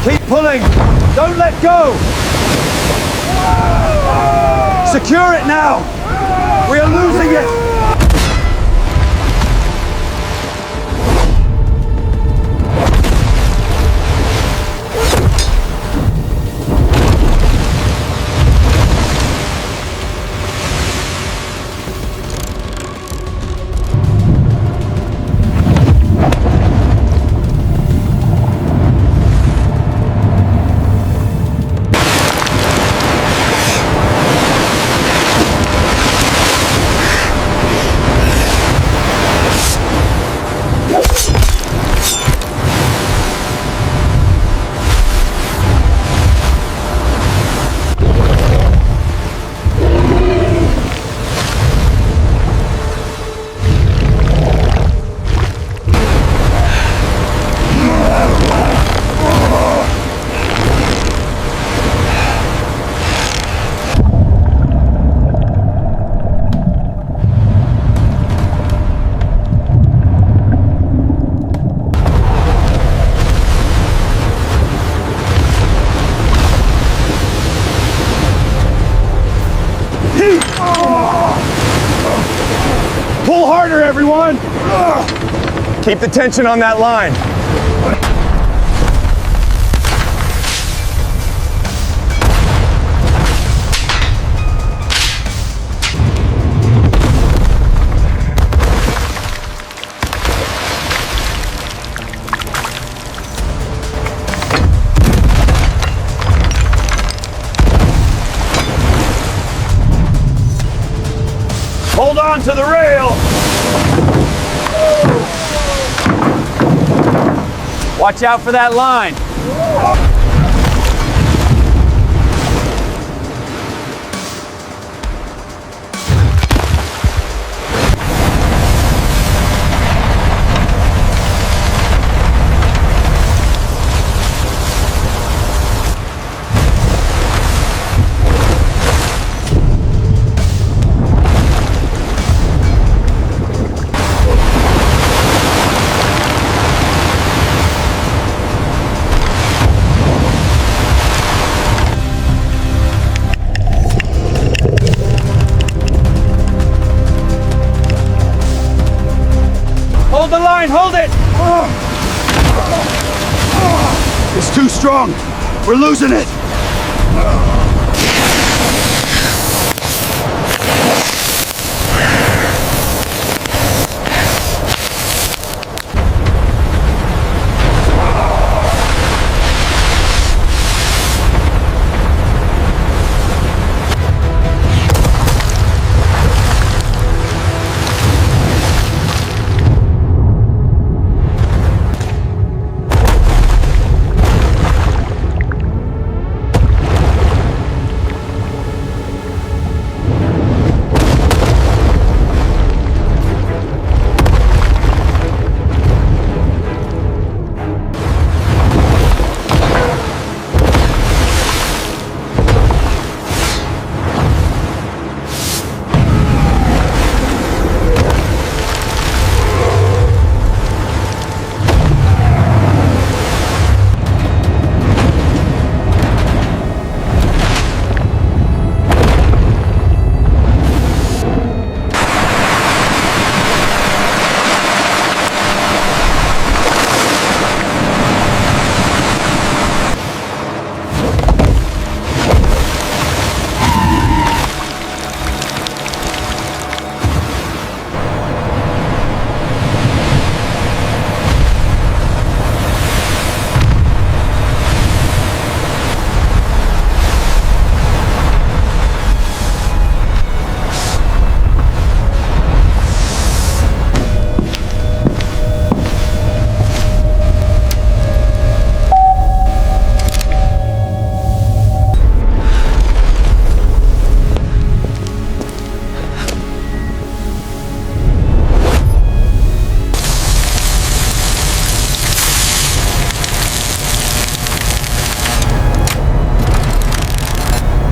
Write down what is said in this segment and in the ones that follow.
Keep pulling! Don't let go! Secure it now! We are losing it! Pull harder, everyone! Keep the tension on that line. Hold on to the rail! Watch out for that line. Hold the line, hold it! It's too strong. We're losing it.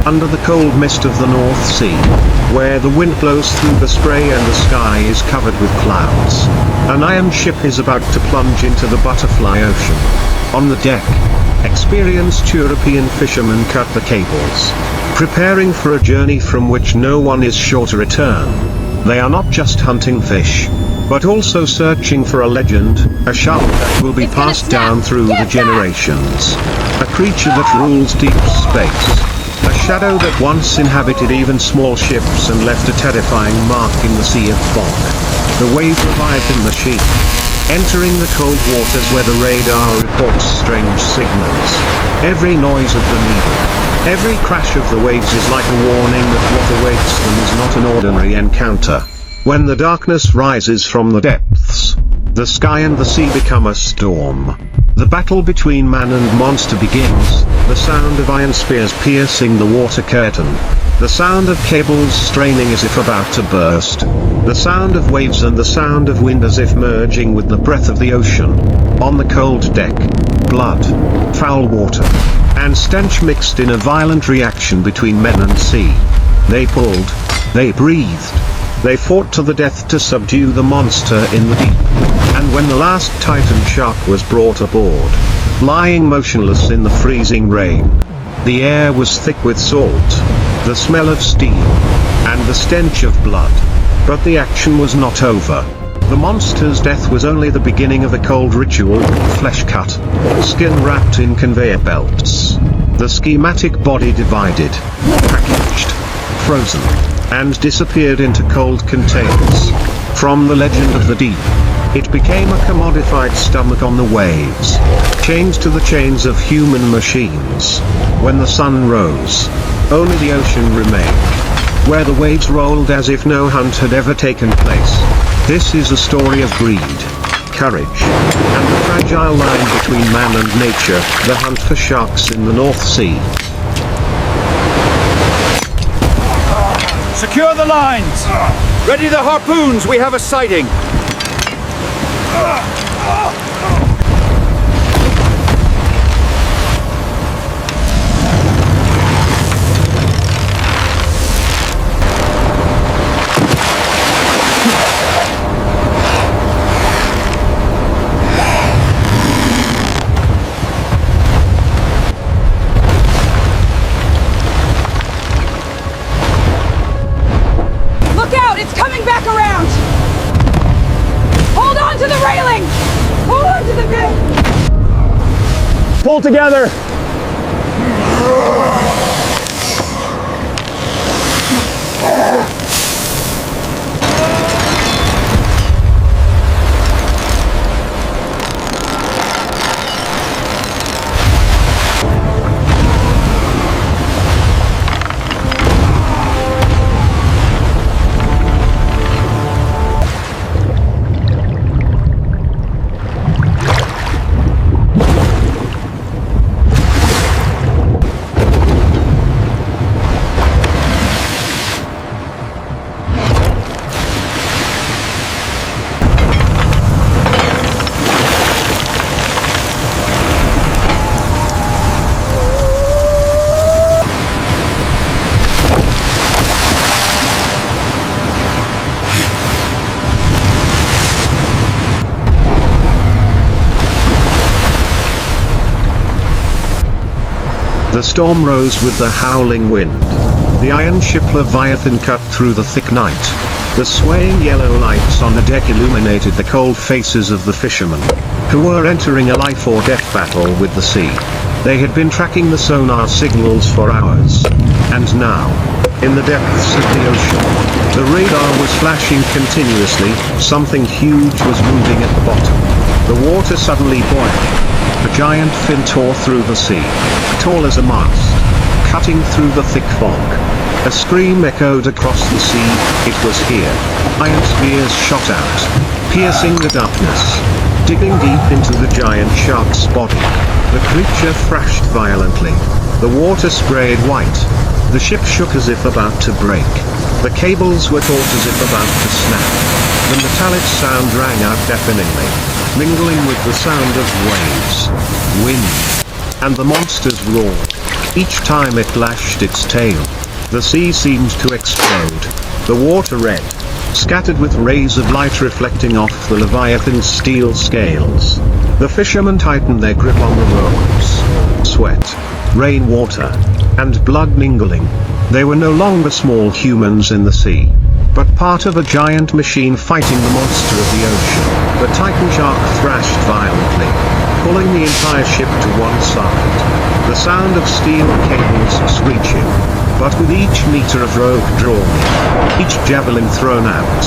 Under the cold mist of the North Sea, where the wind blows through the spray and the sky is covered with clouds, an iron ship is about to plunge into the butterfly ocean. On the deck, Experienced European fishermen cut the cables, preparing for a journey from which no one is sure to return. They are not just hunting fish, but also searching for a legend, a shark that will be passed down through the generations. A creature that rules deep space. A shadow that once inhabited even small ships and left a terrifying mark in the sea of fog. The wave Leviathan machine. Entering the cold waters where the radar reports strange signals. Every noise of the needle, every crash of the waves is like a warning that what awaits them is not an ordinary encounter. When the darkness rises from the depths, the sky and the sea become a storm. The battle between man and monster begins, the sound of iron spears piercing the water curtain. The sound of cables straining as if about to burst. The sound of waves and the sound of wind as if merging with the breath of the ocean. On the cold deck, blood, foul water, and stench mixed in a violent reaction between men and sea. They pulled, they breathed, they fought to the death to subdue the monster in the deep. And when the last Titan shark was brought aboard, lying motionless in the freezing rain, the air was thick with salt, the smell of steam, and the stench of blood. But the action was not over. The monster's death was only the beginning of a cold ritual, flesh cut, skin wrapped in conveyor belts. The schematic body divided, packaged, frozen, and disappeared into cold containers. From the legend of the deep, it became a commodified stomach on the waves, chained to the chains of human machines. When the sun rose, only the ocean remained, where the waves rolled as if no hunt had ever taken place. This is a story of greed, courage, and the fragile line between man and nature, the hunt for sharks in the North Sea. Secure the lines! Ready the harpoons, we have a sighting! Look out! It's coming back around! Hold on to the railing! Hold on to the bit! Pull together! The storm rose with the howling wind. The iron ship Leviathan cut through the thick night. The swaying yellow lights on the deck illuminated the cold faces of the fishermen, who were entering a life or death battle with the sea. They had been tracking the sonar signals for hours. And now, in the depths of the ocean, the radar was flashing continuously. Something huge was moving at the bottom. The water suddenly boiled. A giant fin tore through the sea, tall as a mast, cutting through the thick fog. A scream echoed across the sea. It was here. Iron spears shot out, piercing the darkness, digging deep into the giant shark's body. The creature thrashed violently. The water sprayed white. The ship shook as if about to break. The cables were taut as if about to snap. The metallic sound rang out deafeningly, mingling with the sound of waves, wind, and the monster's roar. Each time it lashed its tail, the sea seemed to explode. The water red, scattered with rays of light reflecting off the Leviathan's steel scales. The fishermen tightened their grip on the ropes. sweat, rainwater, and blood mingling. They were no longer small humans in the sea, but part of a giant machine fighting the monster of the ocean. The Titan shark thrashed violently, pulling the entire ship to one side. The sound of steel cables screeching, but with each meter of rope drawn, each javelin thrown out,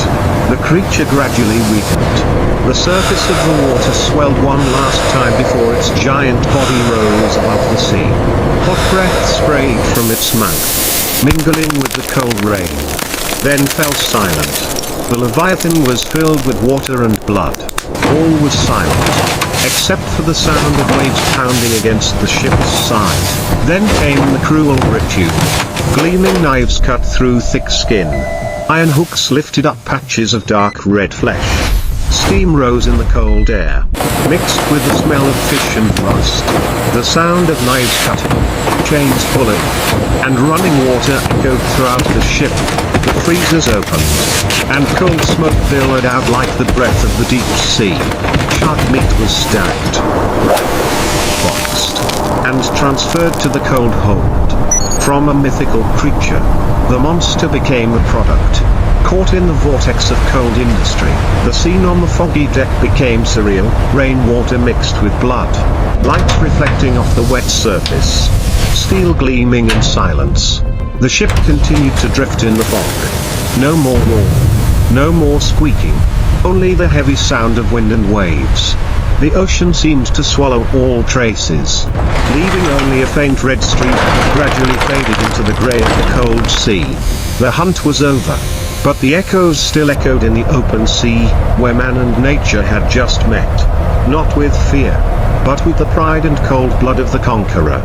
the creature gradually weakened. The surface of the water swelled one last time before its giant body rose above the sea. Hot breath sprayed from its mouth, mingling with the cold rain. Then fell silent. The Leviathan was filled with water and blood. All was silent, except for the sound of waves pounding against the ship's side. Then came the cruel ritual. Gleaming knives cut through thick skin. Iron hooks lifted up patches of dark red flesh. Steam rose in the cold air, mixed with the smell of fish and rust. The sound of knives cutting, chains pulling, and running water echoed throughout the ship. The freezers opened, and cold smoke billowed out like the breath of the deep sea. Shark meat was stacked, boxed, and transferred to the cold hold. From a mythical creature, the monster became a product. Caught in the vortex of cold industry, the scene on the foggy deck became surreal, rainwater mixed with blood, light reflecting off the wet surface, steel gleaming in silence. The ship continued to drift in the fog. No more roar, no more squeaking, only the heavy sound of wind and waves. The ocean seemed to swallow all traces, leaving only a faint red streak that gradually faded into the grey of the cold sea. The hunt was over, but the echoes still echoed in the open sea, where man and nature had just met, not with fear, but with the pride and cold blood of the conqueror.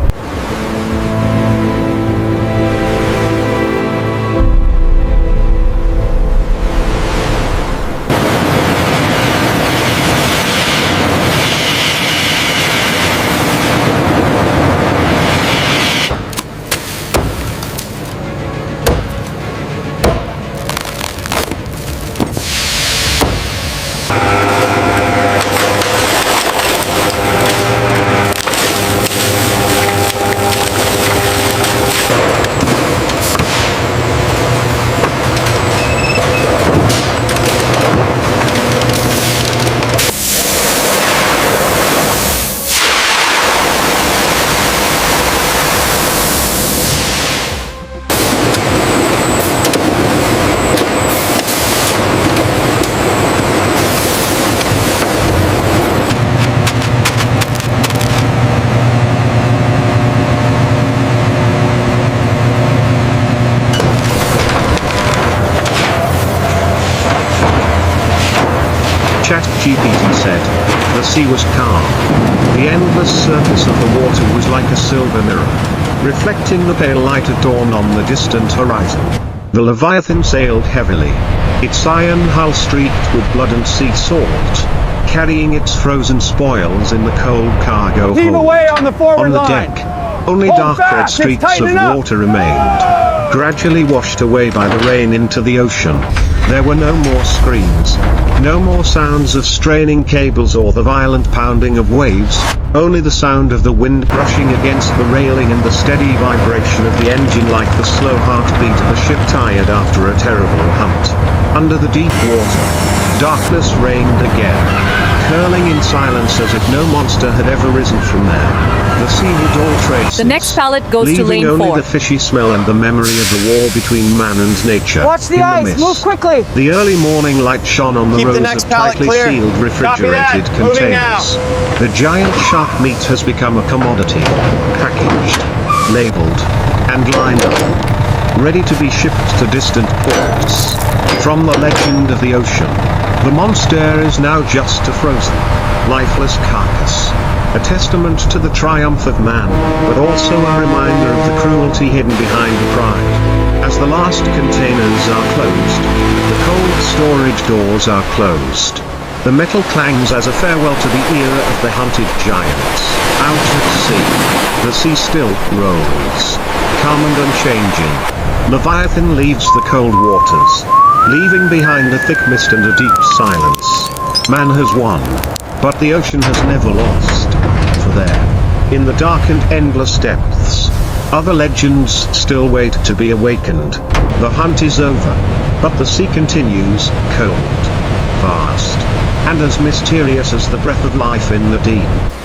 GPT said. The sea was calm. The endless surface of the water was like a silver mirror, reflecting the pale light of dawn on the distant horizon. The Leviathan sailed heavily, its iron hull streaked with blood and sea salt, carrying its frozen spoils in the cold cargo Heave hold. away on the forward On the line. deck, only Hold dark red fast, it's streaks of tightening up. water remained, gradually washed away by the rain into the ocean. There were no more screams, no more sounds of straining cables or the violent pounding of waves, only the sound of the wind brushing against the railing and the steady vibration of the engine like the slow heartbeat of a ship tired after a terrible hunt. Under the deep water, darkness reigned again, curling in silence as if no monster had ever risen from there. The sea hid all traces. The next pallet goes to leaving lane only 4. the fishy smell and the memory of the war between man and nature. Watch the in ice, mist. move quickly. The early morning light shone on the Keep the rows next of pallet tightly clear. sealed Copy refrigerated that. Moving now. containers. The giant shark meat has become a commodity, packaged, labeled, and lined up, ready to be shipped to distant ports. From the legend of the ocean, the monster is now just a frozen, lifeless carcass. A testament to the triumph of man, but also a reminder of the cruelty hidden behind the pride. As the last containers are closed, the cold storage doors are closed. The metal clangs as a farewell to the era of the hunted giants. Out at sea, the sea still rolls, calm and unchanging. Leviathan leaves the cold waters, leaving behind a thick mist and a deep silence. Man has won, but the ocean has never lost. For there, In the dark and endless depths, other legends still wait to be awakened. The hunt is over, but the sea continues, cold, vast, and as mysterious as the breath of life in the deep.